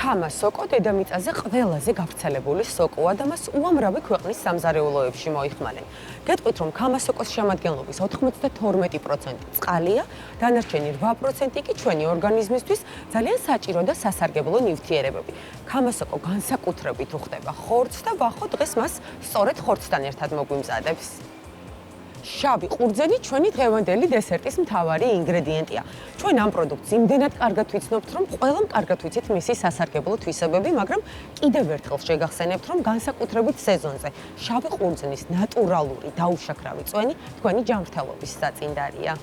ხამა სოკო დედამიწაზე ყველაზე გავრცელებული სოკოა და მას უამრავი ქვეყნის სამზარეულოებში მოიხმარენ. გეტყვით, რომ ხამა სოკოს შემადგენლობის 92% წყალია, დანარჩენი 8% კი ჩვენი ორგანიზმისთვის ძალიან საჭირო და სასარგებლო ნივთიერებები. ხამა სოკო განსაკუთრებით უხდება ხორცს და ვახო დღეს მას სწორედ ხორცთან ერთად მოგვიმზადებს. შავი ყურძენი ჩვენი დღევანდელი დესერტის მთავარი ინგრედიენტია. ჩვენ ამ პროდუქტს იმდენად კარგად ვიცნობთ, რომ ყველამ კარგად ვიცით მისი სასარგებლო თვისებები, მაგრამ კიდევ ერთხელ შეგახსენებთ, რომ განსაკუთრებით სეზონზე შავი ყურძნის ნატურალური დაუშაქრავი წვენი თქვენი ჯანმრთელობის საწინდარია.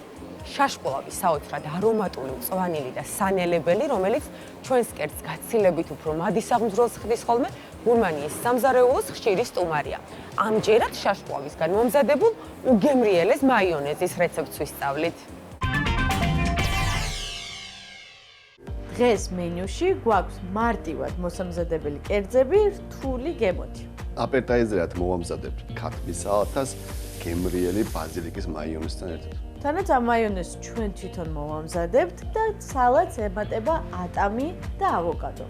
შაშყოლავი საოცრად არომატული, მწვანილი და სანელებელი, რომელიც ჩვენს კერძს გაცილებით უფრო მადი საღმძვრელს ხდის ხოლმე, გურმანიის სამზარეულოს ხშირი სტუმარია. ამჯერად შაშყლავისგან მომზადებულ უგემრიელეს მაიონეზის რეცეპტს ვისწავლით. დღეს მენიუში გვაქვს მარტივად მოსამზადებელი კერძები, რთული გემოთი. აპეტაიზერად მოვამზადებთ ქათმის სალათას გემრიელი ბაზილიკის მაიონეზთან ერთად. თანაც ამ მაიონეზს ჩვენ თვითონ მოვამზადებთ და სალატს ემატება ატამი და ავოკადო.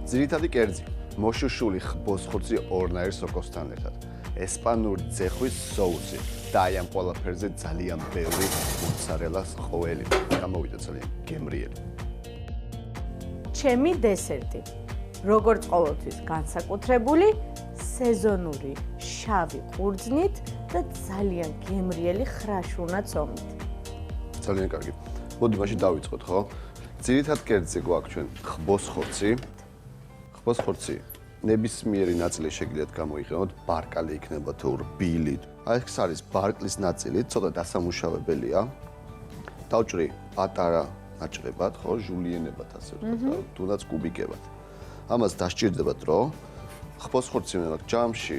ძირითადი კერძი მოშუშული ხბოს-ხორცი ორნაირ სოკოსთან ერთად. ესპანური ძეხვის соуსი და აი ამ ყველაფერზე ძალიან ბევრი მოცარელას ყოველი. გამოვიდა ძალიან გემრიელი. ჩემი დესერტი. როგორც ყოველთვის განსაკუთრებული, სეზონური შავი ყურძნით და ძალიან გემრიელი ხრაშუნა ცომით. ძალიან კარგი. მოდი მაშინ დავიწყოთ, ხო? ძირითად კერძზე გვაქვს ჩვენ ხბოს-ხორცი. ხბოს-ხორცი ნებისმიერი ნაწილი შეგიძლიათ გამოიყენოთ, ბარკალი იქნება თუ რბილი. აი ეს არის ბარკლის ნაწილი, ცოტა დასამუშავებელია. დავჭრი პატარა ნაჭრებად, ხო, ჟულიენებად ასე ვთქვათ, თუნდაც კუბიკებად. ამას დასჭირდებათ, რომ ხბოს-ხორცი მეღაც ჯამში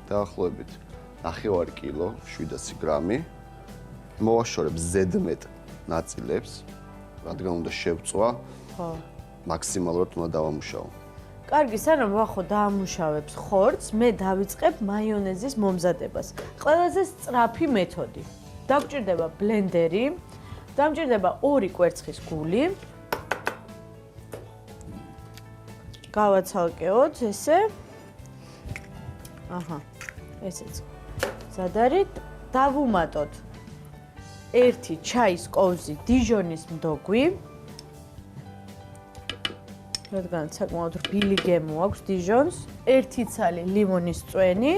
დაახლოებით 9 კილო, 700 გრამი. მოვაშორებ ზედმეტ ნაწილებს, რადგან უნდა შევწვა. ხო. მაქსიმალურად უნდა დავამუშავო. კარგი, სანამ ვახო დაამუშავებს ხორცს, მე დავიწყებ მაიონეზის მომზადებას. ყველაზე სწრაფი მეთოდი. დაგჭირდება ბლენდერი, დამჭირდება 2 კვერცხის გული. გავაცალკეოთ ესე. აჰა. ესეც. ზადარით დავუმატოთ 1 ჩაის კოვზი დიჟონის მდოგვი. რადგან საკმაოდ რბილი გემო აქვს დიჟონს, 1 ცალი ლიმონის წვენი.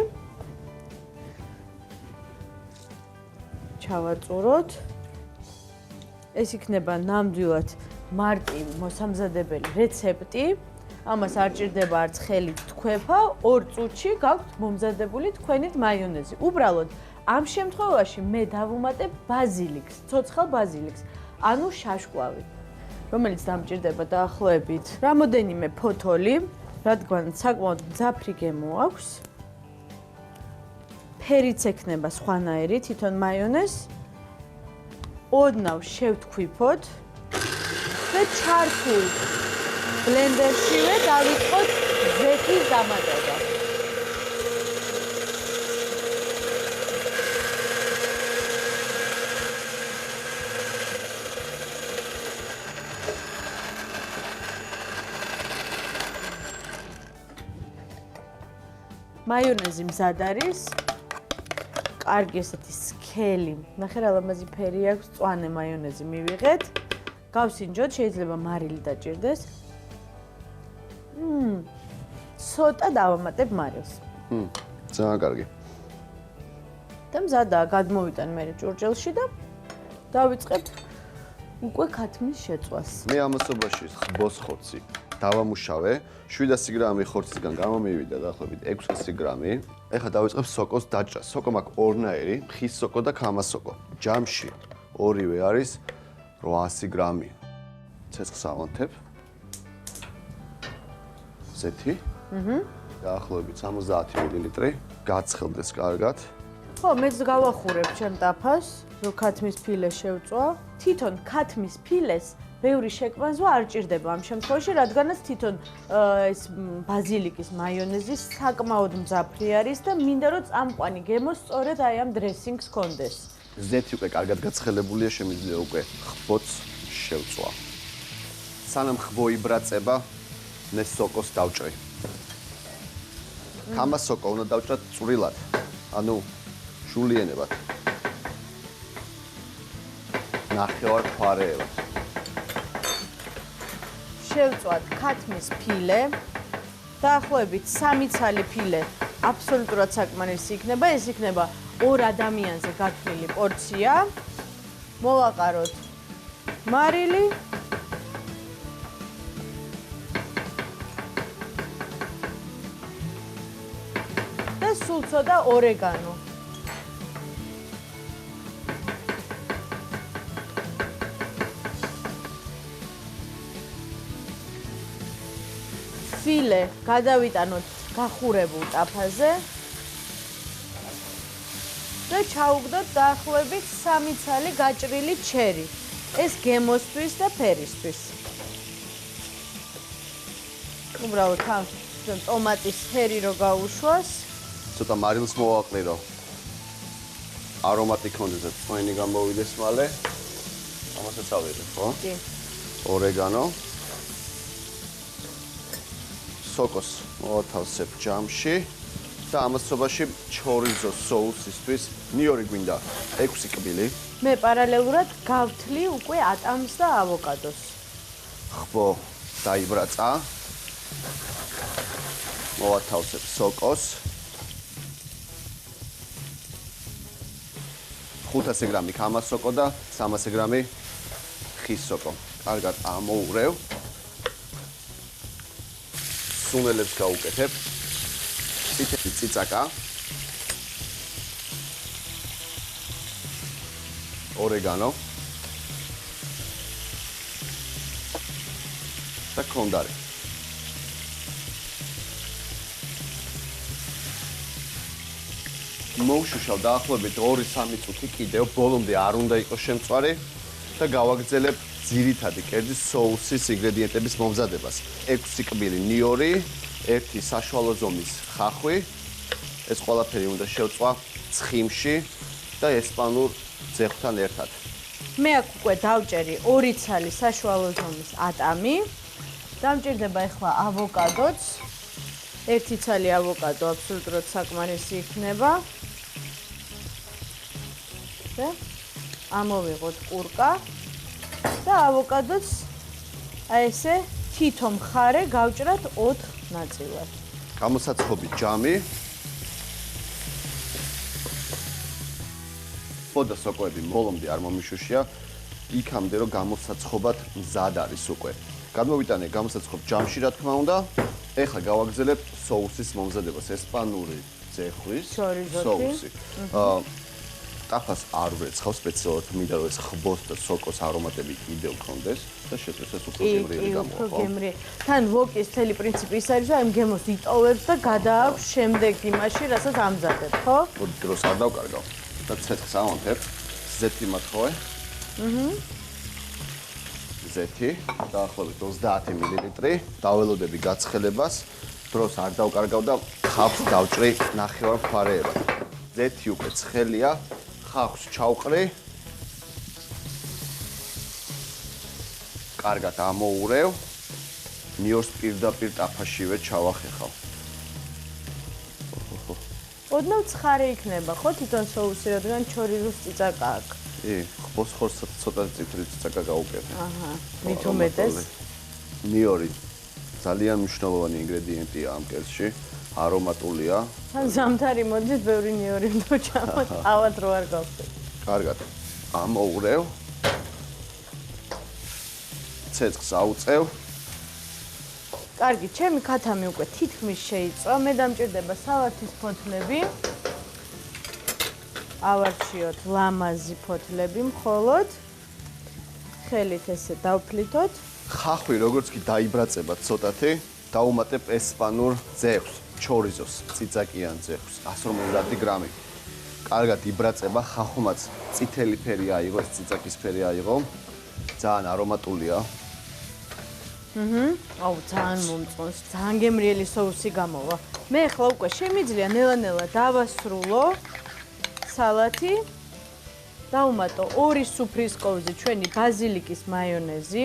ჩავაწუროთ. ეს იქნება ნამდვილად მარტივი მოსამზადებელი რეცეპტი. ამას არ ჭირდება არც ხელით თქვეფა, 2 წუთში გაქვთ მომზადებული თქვენით მაიონეზი. უბრალოდ ამ შემთხვევაში მე დავუმატებ ბაზილიკს, ცოცხალ ბაზილიკს, ანუ შაშყლავი, რომელიც დამჭირდება დაახლოებით რამოდენიმე ფოთოლი, რადგან საკმაოდ მძაფრი გემო აქვს. ფერიც ექნება სხვანაირი თვითონ მაიონეზს. ოდნავ შევთქვიფოთ და ჩართულ ბლენდერშივე დავიწყოთ ზეთის დამატება. მაიონეზი მზად არის. კარგი ესეთი სქელი. ნახე რა ლამაზი ფერი აქვს, მწვანე მაიონეზი მივიღეთ. გავსინჯოთ, შეიძლება მარილი დაჭირდეს. ცოტა დავამატებ მარილს. ძალიან კარგი. და მზადაა, გადმოვიტან მე ჭურჭელში და დავიწყებ უკვე ქათმის შეწვას. მე ამასობაში ხბოს-ხორცი დავამუშავე, 700 გრამი ხორცისგან გამომივიდა დაახლოებით 600 გრამი. ეხლა დავიწყებ სოკოს დაჭრას. სოკო მაქვს ორნაირი, ხის სოკო და ქამას სოკო. ჯამში ორივე არის 800 გრამი. ცეცხლს ავანთებ. ზეთი. დაახლოებით 70 მილილიტრი. გაცხელდეს კარგად. ხო, მეც გავახურებ ჩემ ტაფას, რომ ქათმის ფილე შევწვა. თვითონ ქათმის ფილეს ბევრი შეკვანზვა არ ჭირდება ამ შემთხვევაში, რადგანაც თვითონ ეს ბაზილიკის მაიონეზი საკმაოდ მძაფრი არის და მინდა რომ წამყვანი გემო სწორედ აი ამ დრესინგს ჰქონდეს. ზეთი უკვე კარგად გაცხელებულია, შემიძლია უკვე ხბოც შევწვა. სანამ ხბო იბრაწება, ნეს სოკოს დავჭრი. კამას სოკო უნდა დავჭრათ წვრილად. ანუ შულიანებად. ნახევარ ფარეებად. შევწვათ ქათმის ფილე. დაახლოებით 3 ცალი ფილე აბსოლუტურად საკმარისი იქნება. ეს იქნება 2 ადამიანზე გათვლილი პორცია. მოვაყაროთ მარილი. და სულ ცოტა ორეგანო. ფილე გადავიტანოთ გახურებულ ტაფაზე და ჩაუგდოთ დაახლოებით 3 ცალი გაჭრილი ჩერი. ეს გემოსთვის და ფერისთვის. უბრალოდ ამ ტომატის ფერი რო გაუშვას. ცოტა მარილს მოვაყლირო. არომატი ქონდეს და წვენი გამოვიდეს მალე. ამასაც ავიღებ, ხო? კი. ორეგანო. სოკოს მოვათავსებ ჯამში და ამასობაში ჩორიზო соусისთვის ნიორი გვინდა 6 კბილი. მე პარალელურად გავთლი უკვე ატამს და ავოკადოს. ხბო დაიბრაცა. მოვათავსებ სოკოს. 500 გრამი კამას სოკო და 300 გრამი ხის სოკო. კარგად ამოურევ. სუნელებს გავუკეთებ. წითელი ციცაკა. ორეგანო. და კონდარი. მოვშუშავ დაახლოებით 2-3 წუთი კიდევ, ბოლომდე არ უნდა იყოს შემწვარი და გავაგრძელებ ძირითადი კერძის соуსის ინგრედიენტების მომზადებას. 6 კბილი ნიორი, 1 საშუალო ზომის ხახვი. ეს ყველაფერი უნდა შევწვა ცხიმში და ესპანურ ძეხვთან ერთად. მე აქ უკვე დავჭერი 2 ცალი საშუალო ზომის ატამი. დამჭირდება ახლა ავოკადოც. 1 ცალი ავოკადო აბსოლუტურად საკმარისი იქნება. და ამოვიღოთ კურკა და ავოკადოც აი ესე თითო მხარე გავჭრათ 4 ნაწილად. გამოსაცხობი ჯამი. ხოდა სოკოები ბოლომდე არ მომიშუშია, იქამდე რომ გამოსაცხობად მზად არის უკვე. გადმოვიტანე გამოსაცხობ ჯამში, რა თქმა უნდა. ეხლა გავაგრძელებ соуსის მომზადებას, ესპანური ძეხვის соуსი. ტაფას არ ვრეცხავ სპეციალურად, მინდა რომ ეს ხბოს და სოკოს არომატები კიდევ გქონდეს და შეწესოს უფრო გემრიელი გამოვა. თან ვოკის მთელი პრინციპი ის არის, რომ ამ გემოს იტოვებს და გადააქვს შემდეგ იმაში, რასაც ამზადებ, ხო? მოდი დროს არ დავკარგავ. და ცეცხლს ავანთებ. ზეთი მათხოვე. ზეთი, დაახლოებით 30 მილილიტრი. დაველოდები გაცხელებას. დროს არ დავკარგავ და ხავს დავჭრი ნახევარ ფარეებად. ზეთი უკვე ცხელია. ხავს ჩავყრი. კარგად ამოურევ. ნიორს პირდაპირ ტაფაშივე ჩავახეხავ. ოდნავ ცხარე იქნება, ხო, თვითონ соуსი, რადგან ჩორიზოს წიწაკა აქვს. კი, ხბოს ხორცს ცოტა წითელი წიწაკა გავუკეთე. აჰა, მით უმეტეს. ნიორი ძალიან მნიშვნელოვანი ინგრედიენტია ამ კერძში, არომატულია. თან ზამთარი მოდის, ბევრი ნიორი უნდა ჩამოთ, ავად რო არ გავხდეთ. კარგად. ამოურევ. ცეცხლს აუწევ. კარგი, ჩემი ქათამი უკვე თითქმის შეიწვა. მე დამჭირდება სალათის ფოთლები. ავარჩიოთ ლამაზი ფოთლები მხოლოდ. ხელით ესე დავფლითოთ. ხახვი როგორც კი დაიბრაწება ცოტათი, დაუმატებ ესპანურ ძეხვს, ჩორიზოს, ციცაკიან ძეხვს, 150 გრამი. კარგად იბრაწება, ხახვმაც წითელი ფერი აიღო, ეს ციცაკის ფერი აიღო. ძალიან არომატულია. აუ, ძალიან მომწონს, ძალიან გემრიელი соуსი გამოვა. მე ახლა უკვე შემიძლია ნელა-ნელა დავასრულო სალათი. დავუმატო 2 სუფრის kovzi ჩვენი ბაზილიკის მაიონეზი.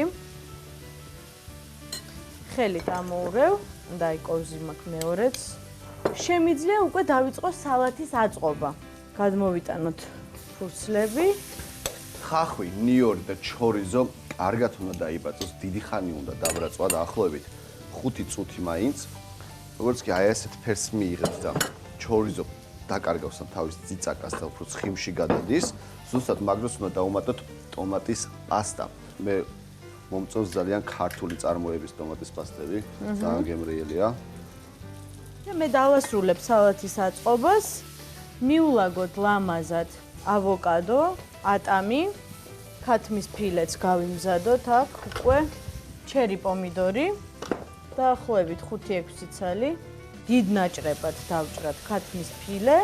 ხელით ამოურევ, დაიკოვზი მაქვს მეორეც. შემიძლია უკვე დავიწყო სალათის აწყობა. გადმოვიტანოთ ფურცლები. ხახვი, ნიორი და ჩორიზო კარგად უნდა დაიბაწოს, დიდი ხანი უნდა დაბრაწვა დაახლოებით 5 წუთი მაინც. როგორც კი აი ასეთ ფერს მიიღებს და ჩორიზო დაკარგავს თავის ძიწაკას და უფრო ცხიმში გადადის, ზუსტად მაგდროს უნდა დაუმატოთ ტომატის პასტა. მე მომწონს ძალიან ქართული წარმოების ტომატის პასტები, ძალიან გემრიელია. და მე დავასრულებ სალათის აწყობას. მიულაგოთ ლამაზად ავოკადო, ატამი, ქათმის ფილეც გავიმზადოთ აქ უკვე, ჩერი პომიდორი, დაახლოებით 5-6 ცალი, დიდ ნაჭრებად დავჭრათ ქათმის ფილე.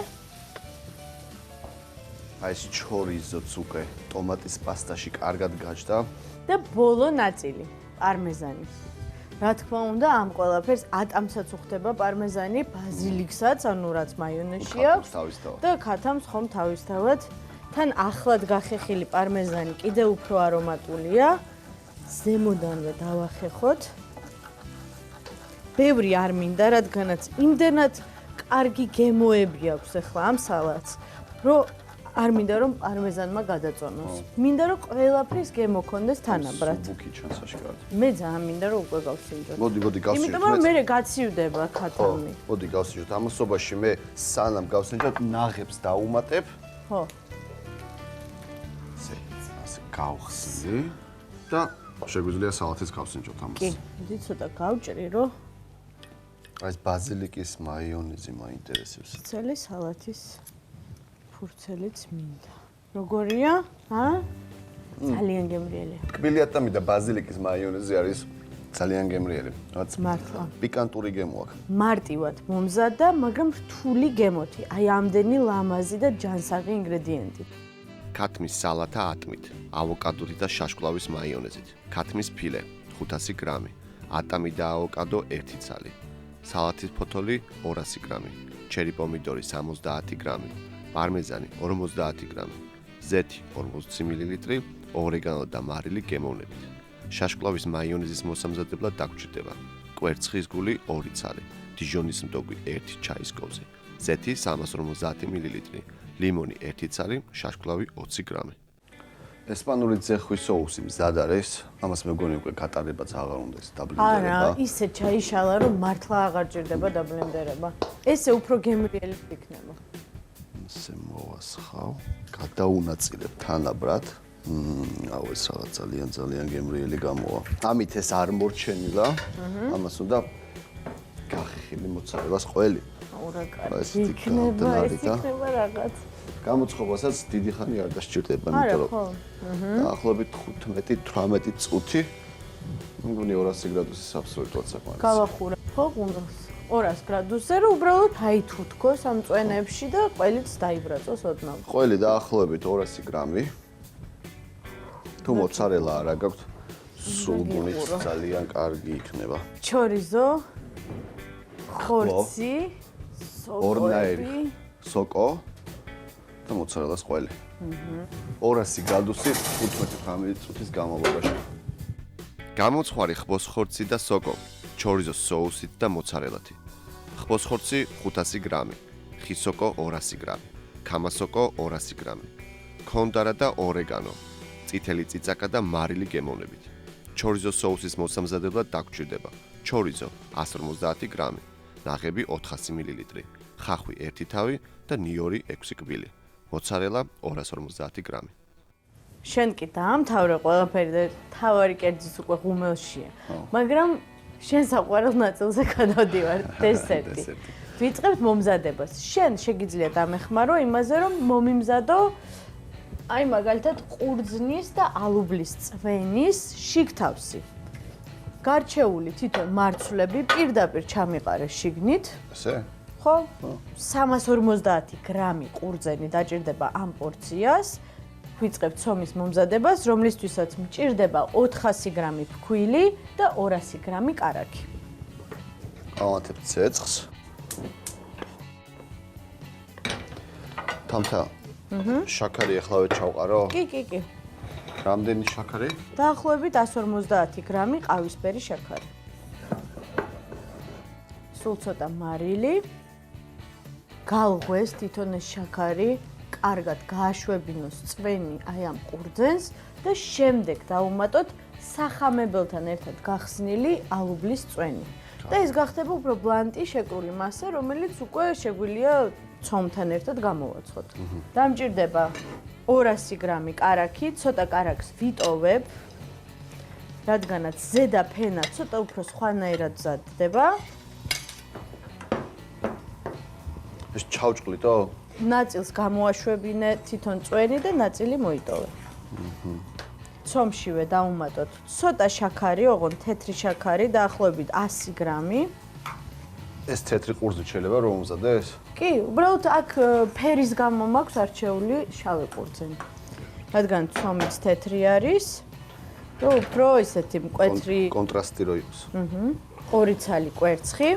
აი ეს ჩორიზოც უკვე ტომატის პასტაში კარგად გაჭდა. და ბოლო ნაწილი, პარმეზანი. რა თქმა უნდა, ამ ყველაფერს ატამსაც უხდება პარმეზანი, ბაზილიკსაც, ანუ რაც მაიონეზში აქვს და ქათამს ხომ თავისთავად. თან ახლად გახეხილი პარმეზანი კიდევ უფრო არომატულია. ზემოდანვე დავახეხოთ. ბევრი არ მინდა, რადგანაც იმდენად კარგი გემოები აქვს ახლა ამ სალათს, რომ არ მინდა რომ პარმეზანმა გადაწონოს. მინდა რომ ყველაფრის გემო ქონდეს თანაბრად. ბუქი ჩანს აშკარად. მე ძალიან მინდა რომ უკვე გავსინჯოთ. მოდი გავსინჯოთ. იმიტომ რომ მე გაცივდება ქათამი. მოდი გავსინჯოთ. ამასობაში მე სანამ გავსინჯოთ, ნაღებს დაუმატებ. ხო. ასე გავხსნი და შეგვიძლია სალათის გავსინჯოთ ამას. კი, დიდი ცოტა გავჭრი, რომ აი ეს ბაზილიკის მაიონეზი მაინტერესებს. ცელი სალათის ფურცელიც მინდა. როგორია? ძალიან გემრიელია. ტკბილი ატამი და ბაზილიკის მაიონეზი არის ძალიან გემრიელი. რაც მართლა. პიკანტური გემო აქვს. მარტივად მომზადდა, მაგრამ რთული გემოთი. აი ამდენი ლამაზი და ჯანსაღი ინგრედიენტი. ქათმის სალათა ატმით, ავოკადოთი და შაშკლავის მაიონეზით, ქათმის ფილე 500 გრამი, ატამი და ავოკადო 1 ცალი, სალათის ფოთოლი 200 გრამი, ჩერი პომიდორი 70 გრამი, პარმეზანი 50 გრამი, ზეთი 40 მl, ორეგანო და მარილი გემოვნებით. შაშკლავის მაიონეზის მოსამზადებლად დაგვრჩება: კვერცხის გული 2 ცალი, დიჟონის მტოგვი 1 ჩაის კოვზი, ზეთი 350 ml, ლიმონი 1 ცალი, შაშკლავი 20 გრამი. ესპანური ძეხვის соуსი მზად არის, ამას მეგონი უკვე გატარებაც აღარ უნდა ეს დაბლენდერება. არა, ისე ჩაიშალა, რომ მართლა აღარ ჭირდება დაბლენდერება. ესე უფრო გემრიელი იქნება. ესე მოვასხავ, გადაუნაწილებ თანაბრად. აუ ეს რაღაც ძალიან გემრიელი გამოვა. ამით ეს არ მორჩენილა. ამას უნდა გახეხილი მოცარელას ყველი. რა კარგი იქნება რაღაც. გამოცხობასაც დიდი ხანი არ დასჭირდება, იმიტომ რომ დაახლოებით 15-18 წუთი მგონი 200 გრადუსის აბსოლუტურად საკმარისია. გავახურებ ხო ყუნდას 200 გრადუსზე, რომ უბრალოდ აითუთქოს ამ წვენებში და ყველიც დაიბრაწოს ოდნავ. ყველი დაახლოებით 200 გრამი. თუ მოცარელა არა გაქვთ, სულგუნით ძალიან კარგი იქნება. ჩორიზო, ხორცი, ორნაირი სოკო და მოცარელას ყველი. 200 გრადუსი 15 წუთის განმავლობაში. გამოცხარი ხბოს ხორცი და სოკო, ჩორიზოს соусით და მოცარელათი. ხბოს ხორცი 500 გრამი, ხის სოკო 200 გრამი, ქამას სოკო 200 გრამი, კონდარა და ორეგანო, წითელი წიწაკა და მარილი გემოვნებით. ჩორიზოს соусის მოსამზადებლად დაგვრჩება: ჩორიზო 150 გრამი, ნაღები 400 ml, ხახვი 1 თავი და ნიორი 6 კბილი. მოცარელა 250 გრამი. შენ კი დაამთავრე ყველაფერი და თავარი კერძიც უკვე ღუმელშია. მაგრამ შენ საყვარელ ნაწილზე გადავდივარ, დესერტი. ვიწყებთ მომზადებას. შენ შეგიძლია დამეხმარო იმაზე, რომ მომიმზადო აი მაგალითად ყურძნის და ალუბლის წვენის შიგთავსი. გარჩეული თითო მარცვლები პირდაპირ ჩამიყარე შიგნით. ესე? ხო? 350 გრამი ყურძენი დაჭირდება ამ პორციას. ვიწყებთ ცომის მომზადებას, რომლისთვისაც მჭირდება 400 გრამი ფქვილი და 200 გრამი კარაქი. ავანთებ ცეცხლს. თამთა. შაქარი ახლავე ჩავყარო? კი. რამდენი შაქარი? დაახლოებით 150 გრამი ყავისფერი შაქარი. სულ ცოტა მარილი. გალღვეს თვითონ ეს შაქარი, კარგად გააშვებინოს წვენი აი ამ ყურძენს და შემდეგ დავუმატოთ სახამებელთან ერთად გახსნილი ალუბლის წვენი. და ეს გახდება უფრო ბლანტი შეკრული მასა, რომელიც უკვე შეგვიძლია ცომთან ერთად გამოვაცხოთ. დამჭირდება 200 გრამი კარაქი, ცოტა კარაქს ვიტოვებ, რადგანაც ზედა ფენა ცოტა უფრო სხვანაირად მზადდება. ეს ჩავჭყლიტო? ნაწილს გამოაშვებინე თვითონ წვენი და ნაწილი მოიტოვე. ცომშივე დავუმატოთ ცოტა შაქარი, ოღონდ თეთრი შაქარი, დაახლოებით 100 გრამი. ეს თეთრი ყურძნით შეიძლება რომ უმზადეს? კი, უბრალოდ აქ ფერის გამო მაქვს არჩეული შავი ყურძენი. რადგან ცომიც თეთრი არის და უფრო ისეთი მკვეთრი კონტრასტი რო იყოს. ორი ცალი კვერცხი.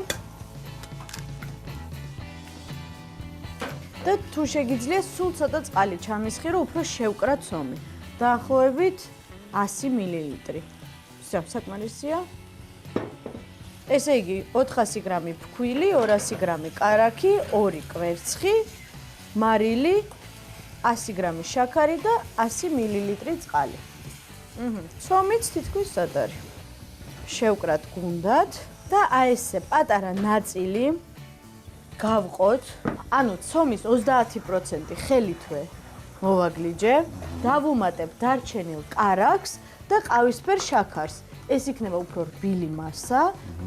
და თუ შეგიძლია სულ ცოტა წყალი ჩამისხი, რომ უფრო შევკრა ცომი. დაახლოებით 100 მილილიტრი. всё, საკმარისია. ესე იგი 400 გრამი ფქვილი, 200 გრამი კარაქი, 2 კვერცხი, მარილი, 100 გრამი შაქარი და 100 მილილიტრი წყალი. ცომიც თითქმის სად არის. შევკრათ გუნდად და აი ესე პატარა ნაწილი გავყოთ. ანუ ცომის 30% ხელითვე მოვაგლიჯე, დავუმატებ დარჩენილ კარაქს და ყავისფერ შაქარს. ეს იქნება უფრო რბილი მასა,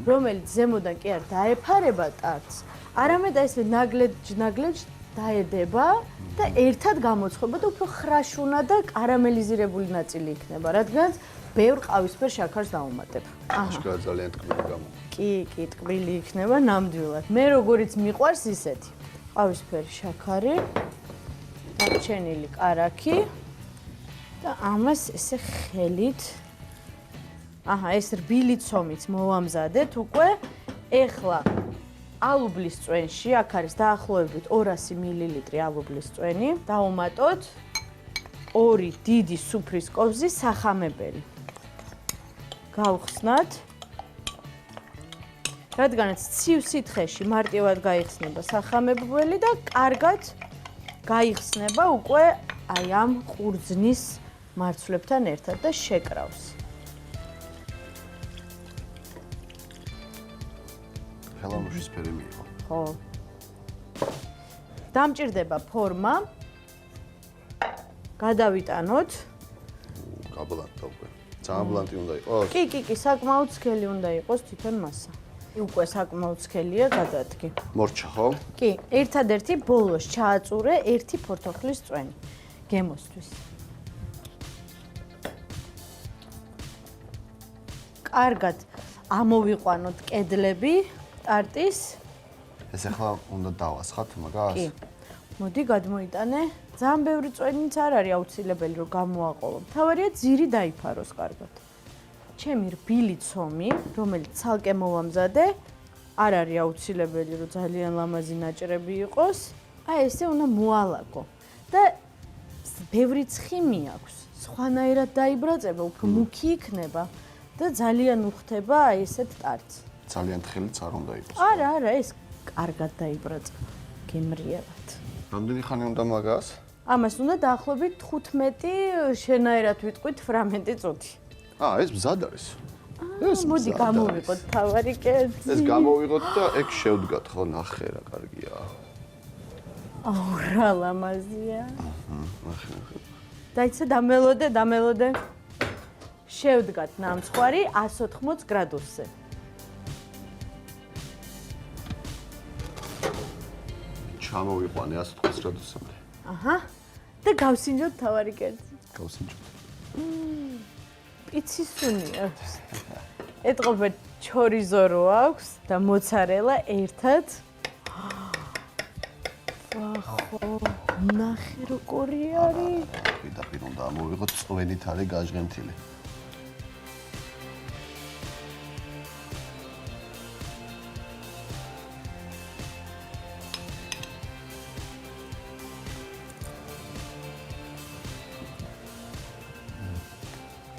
რომელიც ზემოდან კი არ დაეფარება ტარტს, არამედ ესე ნაგლეჯ დაედება და ერთად გამოცხობა და უფრო ხრაშუნა და კარამელიზირებული ნაწილი იქნება, რადგან ბევრ ყავისფერ შაქარს დავუმატებ. აშკარა ძალიან ტკბილი გამო. კი, ტკბილი იქნება ნამდვილად. მე როგორიც მიყვარს ისეთი. ყავისფერი შაქარი, დარჩენილი კარაქი და ამას ესე ხელით ეს რბილი ცომიც მოვამზადეთ უკვე. ეხლა ალუბლის წვენში, აქ არის დაახლოებით 200 მილილიტრი ალუბლის წვენი, დავუმატოთ 2 დიდი სუფრის კოვზი სახამებელი. გავხსნათ. რადგანაც ცივ სითხეში მარტივად გაიხსნება სახამებელი და კარგად გაიხსნება უკვე აი ამ ყურძნის მარცვლებთან ერთად და შეკრავს. ხელამუშის ფერი მიიღო. ხო. დამჭირდება ფორმა. გადავიტანოთ. გაბლანტა უკვე. ძალიან ბლანტი უნდა იყოს? კი, საკმაოდ სქელი უნდა იყოს თვითონ მასა. უკვე საკმაოდ სქელია, გადადგე. მორჩა ხო? კი, ერთადერთი ბოლოს ჩააწურე 1 ფორთოხლის წვენი გემოსთვის. კარგად ამოვიყვანოთ კედლები ტარტის. ეს ახლა უნდა დავასხათ მაგას? კი. მოდი გადმოიტანე. ძალიან ბევრი წვენიც არ არის აუცილებელი რომ გამოაყოლო. თავარია ძირი დაიფაროს კარგად. ჩემი რბილი ცომი, რომელიც ცალკე მოვამზადე, არ არის აუცილებელი რომ ძალიან ლამაზი ნაჭრები იყოს. აი ესე უნდა მოალაგო. და ბევრი ცხიმი აქვს. სხვანაირად დაიბრაწება, უფრო მუქი იქნება და ძალიან უხდება აი ესეთ ტარტს. ძალიან თხელიც არ უნდა იყოს. არა, ეს კარგად დაიბრაწება. გემრიელად. რამდენი ხანი უნდა მაგას? ამას უნდა დაახლოებით 15 შენაერად ვიტყვით ფრამენტი წუთი. ეს მზად არის. ეს მოდი გამოვიყოთ თავარი კერძი. ეს გამოვიღოთ და ეგ შევდგათ ხო, ნახე რა კარგია. რა ლამაზია. ნახე. დაიცა დამელოდე. შევდგათ ნამცხვარი 180 გრადუსზე. ჩამოვიყვანე 180 გრადუსამდე. და გავსინჯოთ თავარი კერძი. გავსინჯოთ. პიცის სუნი აქვს. ეტყობა ჩორიზო რო აქვს და მოცარელა ერთად. ვახო, ნახე როგორი არის. პირდაპირ უნდა ამოვიღოთ, წვენით არის გაჟღენთილი.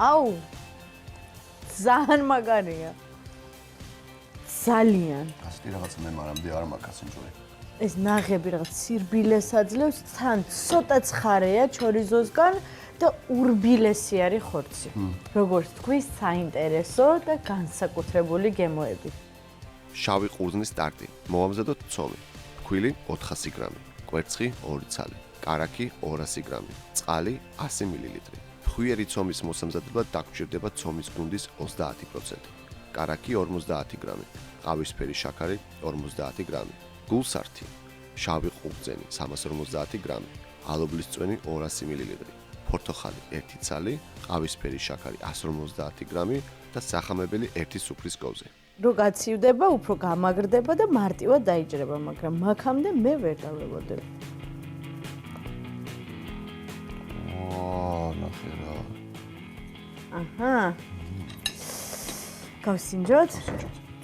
აუ ძალიან მაგარია. ძალიან. ასეთი რაღაც მე მანამდე არ მაქვს ინჯური. ეს ნაღები რაღაც სირბილეს აძლევს, თან ცოტა ცხარეა ჩორიზოსგან და ურბილესი არის ხორცი. როგორც თქვი, საინტერესო და განსაკუთრებული გემოები. შავი ყურძნის სტარტი, მოამზადოთ ცომი, ფქვილი 400 გრამი, კვერცხი 2 ცალი, კარაქი 200 გრამი, წყალი 100 მილილიტრი. ფხვიერი ცომის მოსამზადებლად დაგჭირდება ცომის გუნდის 30%, კარაქი 50 გრამი, ყავისფერი შაქარი 50 გრამი, გულსართი, შავი ყურძენი 350 გრამი, ალუბლის წვენი 200 მილილიტრი, ფორთოხალი 1 ცალი, ყავისფერი შაქარი 150 გრამი და სახამებელი 1 სუფრის კოვზი. რო გაცივდება, უფრო გამაგრდება და მარტივად დაიჭრება, მაგრამ მაგამდე მე ვერ დავლებოდებ. ნახე რა. აჰა. გავსინჯოთ?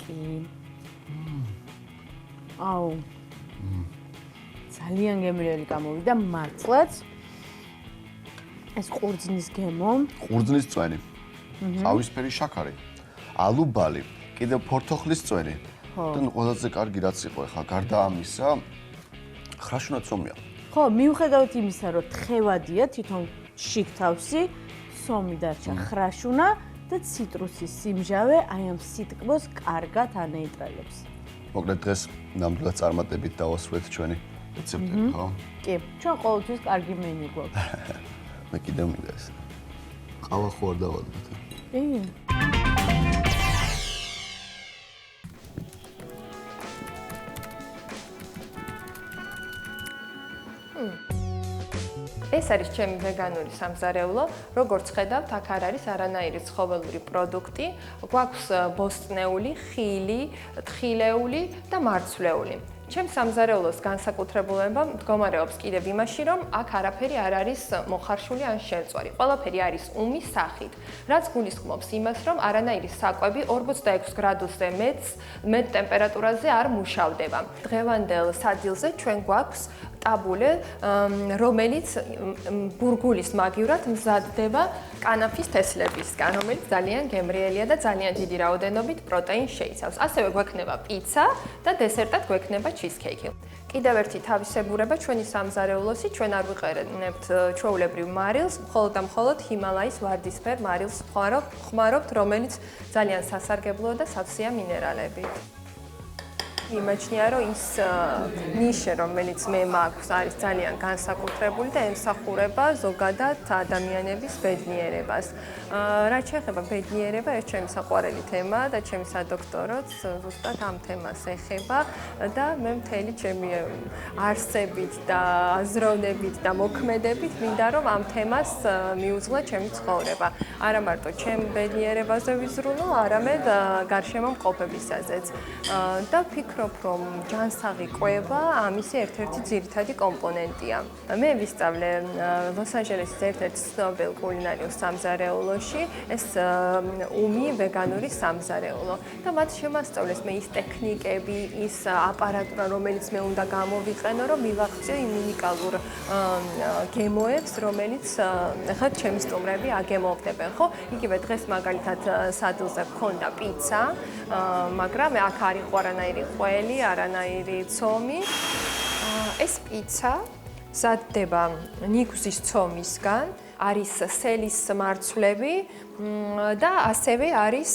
კი. აუ. ძალიან გემრიელი გამოვიდა მართლაც. ეს ყურძნის გემო. ყურძნის წვენი. ყავისფერი შაქარი. ალუბალი, კიდევ ფორთოხლის წვენი. და ყველაზე კარგი რაც იყო ხა გარდა ამისა, ხრაშუნა ცომია. ხო, მიუხედავად იმისა, რომ თხევადია თვითონ შიგთავსი, სომი დარჩა ხრაშუნა და ციტრუსის სიმჟავე აი ამ სიტკბოს კარგად ანეიტრალებს. მოკლედ დღეს ნამდვილად წარმატებით დავასრულეთ ჩვენი რეცეპტები, ხო? კი, ჩვენ ყოველთვის კარგი მენიუ გვაქვს. მე კიდევ მინდა ეს. ყავა ხო არ დავადგეთ. კი. ეს არის ჩემი ვეგანური სამზარეულო. როგორც ხედავთ, აქ არ არის არანაირი ცხოველური პროდუქტი. გვაქვს ბოსტნეული, ხილი, თხილეული და მარცვლეული. ჩემს სამზარეულოს განსაკუთრებულება მდგომარეობს კიდევ იმაში, რომ აქ არაფერი არ არის მოხარშული ან შემწვარი. ყველაფერი არის უმის სახით, რაც გულისხმობს იმას, რომ არანაირი საკვები 46 გრადუსზე მეტ ტემპერატურაზე არ მუშავდება. დღევანდელ სადილზე ჩვენ გვაქვს ტაბულე, რომელიც ბურგულის მაგივრად მზადდება კანაფის თესლებისგან, რომელიც ძალიან გემრიელია და ძალიან დიდი რაოდენობით პროტეინს შეიცავს. ასევე გვექნება პიცა და დესერტად გვექნება ჩიზქეიკი. კიდევ ერთი თავისებურება ჩვენი სამზარეულოსი, ჩვენ არ ვიყენებთ ჩვეულებრივ მარილს, მხოლოდ და მხოლოდ ჰიმალაის ვარდისფერ მარილს ხმარობთ, რომელიც ძალიან სასარგებლოა და სავსეა მინერალებით. იმაჩნია, რომ ის ნიშე, რომელიც მე მაქვს, არის ძალიან განსაკუთრებული და ემსახურება ზოგადად ადამიანების ბედნიერებას. რაც შეეხება ბედნიერება, ეს ჩემი საყვარელი თემაა და ჩემი სადოქტოროც ზუსტად ამ თემას ეხება და მე მთელი ჩემი არსებით და აზროვნებით და მოქმედებით მინდა რომ ამ თემას მიუძღვა ჩემი ცხოვრება. არა მარტო ჩემ ბედნიერებაზე ვიზრუნო, არამედ გარშემო მყოფებისაზეც. და ვფიქრობ, რომ ჯანსაღი კვება ამისი ერთ-ერთი ძირითადი კომპონენტია. მე ვისწავლე ლოს-ანჯელესის ერთ-ერთ ცნობილ კულინარიულ სამზარეულოში, ეს უმი ვეგანური სამზარეულო და მათ შემასწავლეს მე ის ტექნიკები, ის აპარატურა, რომელიც მე უნდა გამოვიყენო, რომ მივაღწიო იმ უნიკალურ გემოებს, რომელიც ახლა ჩემი სტუმრები აგემოვდებენ, ხო? იგივე დღეს მაგალითად სადილზე გქონდა პიცა, მაგრამ აქ არ იყო არანაირი ყველი, არანაირი ცომი. ეს პიცა მზადდება ნიგვზის ცომისგან, არის სელის მარცვლები და ასევე არის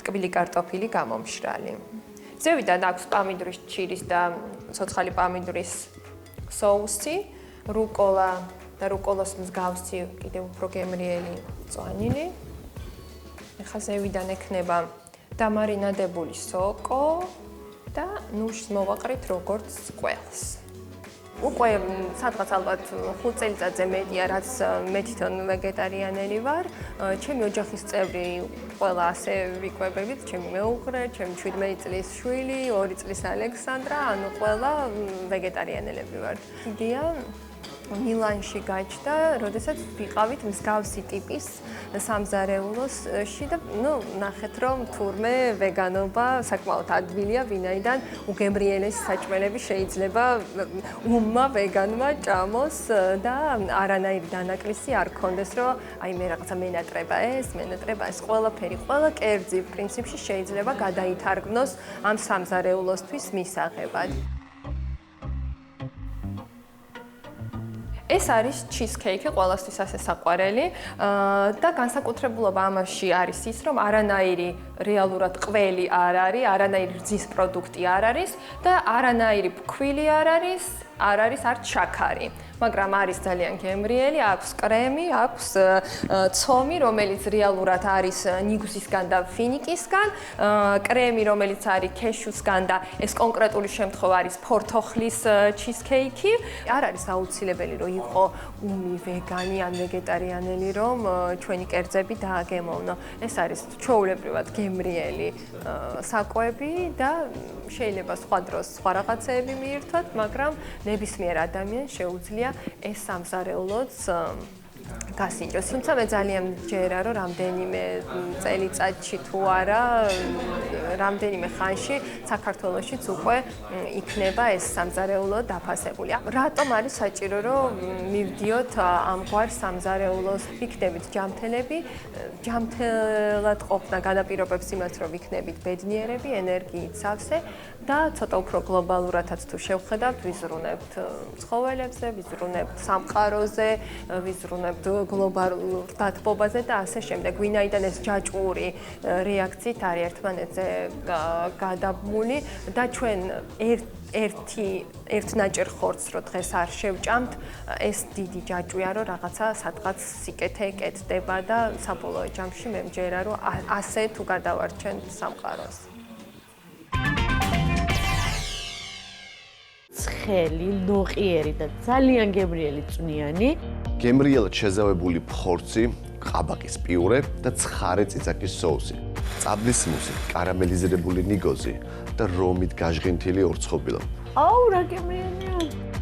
ტკბილი კარტოფილი გამომშრალი. ზევიდან აქვს პამიდურის ჩირის და ცოცხალი პამიდურის соуსი, რუკოლა და რუკოლოს მსგავსი კიდევ უფრო გემრიელი წვანილი. ეხლა ზევიდან ექნება დამარინადებული სოკო და ნუშს მოვაყრით როგორც ყველს. უკვე სადღაც ალბათ 5 წელიწადზე მეტია, რაც მე თვითონ ვეგეტარიანელი ვარ. ჩემი ოჯახის წევრი ყველა ასე ვიკვებებით, ჩემი მეუღლე, ჩემი 17 წლის შვილი, 2 წლის ალექსანდრა, ანუ ყველა ვეგეტარიანელები ვართ. იდეა მილანში გაჩნდა, როდესაც ვიყავით მსგავსი ტიპის სამზარეულოში და ნახეთ რომ თურმე ვეგანობა საკმაოდ ადვილია, ვინაიდან უგემრიელესი საჭმელები შეიძლება უმმა ვეგანმა ჭამოს და არანაირი დანაკლისი არ ქონდეს, რომ აი მე რაღაცა მენატრება ეს ყველაფერი, ყველა კერძი პრინციპში შეიძლება გადაითარგმნოს ამ სამზარეულოსთვის მისაღებად. ეს არის cheesecake, ყველასთვის ასე საყვარელი და განსაკუთრებულობა ამაში არის ის, რომ არანაირი რეალურად ყველი არ არის, არანაირი რძის პროდუქტი არ არის და არანაირი ფქვილი არ არის არც შაქარი. მაგრამ არის ძალიან გემრიელი, აქვს კრემი, აქვს ცომი, რომელიც რეალურად არის ნიგუსისგან და ფინიკისგან, კრემი, რომელიც არის ქეშუსგან და ეს კონკრეტული შემთხვევა არის ფორთოხლის cheesecake. არ არის აუცილებელი, რომ იყო უმი ვეგანი ან ვეგეტარიანელი, რომ ჩვენი კერძები დააგემოვნო. ეს არის ჩვეულებრივად გემრიელი საკვები და შეიძლება სხვა დროს სხვა რაღაცეები მიირთვათ, მაგრამ ნებისმიერ ადამიანს შეუძლია ეს სამზარეულოც გასინჯოს. თუმცა მე ძალიან მჯერა, რომ რამდენიმე წელიწადში თუ არა, რამდენიმე ხანში საქართველოშიც უკვე იქნება ეს სამზარეულო დაფასებული. რატომ არის საჭირო, რომ მივდიოთ ამგვარ სამზარეულოს, ვიქნებით ჯამთელები, ჯამთელად ყოფნა განაპირობებს იმას, რომ ვიქნებით ბედნიერები, ენერგიით სავსე და ცოტა უფრო გლობალურადაც თუ შევხედავთ, ვიზრუნებთ ცხოველებზე, ვიზრუნებთ სამყაროზე, ვიზრუნებთ გლობალურ დათბობაზე და ასე შემდეგ. ვინაიდან ეს ჯაჭვური რეაქციით არის ერთმანეთზე გადაბმული და ჩვენ ერთნაჭერ ხორცს რო დღეს არ შევჭამთ, ეს დიდი ჯაჭვია, რომ რაღაცა სადღაც სიკეთე ეკეთდება და საბოლოო ჯამში მე მჯერა, რომ ასე თუ გადავარჩენთ სამყაროს. ცხელი, ნოყიერი და ძალიან გემრიელი წვნიანი. გემრიელად შეზავებული ფხორცი, ყაბაკის პიურე და ცხარე წიწაკის соуსი. წაბლის მუსი, კარამელიზირებული ნიგოზი და რომით გაჟღენთილი ორცხობილო. აუ, რა გემრიელია!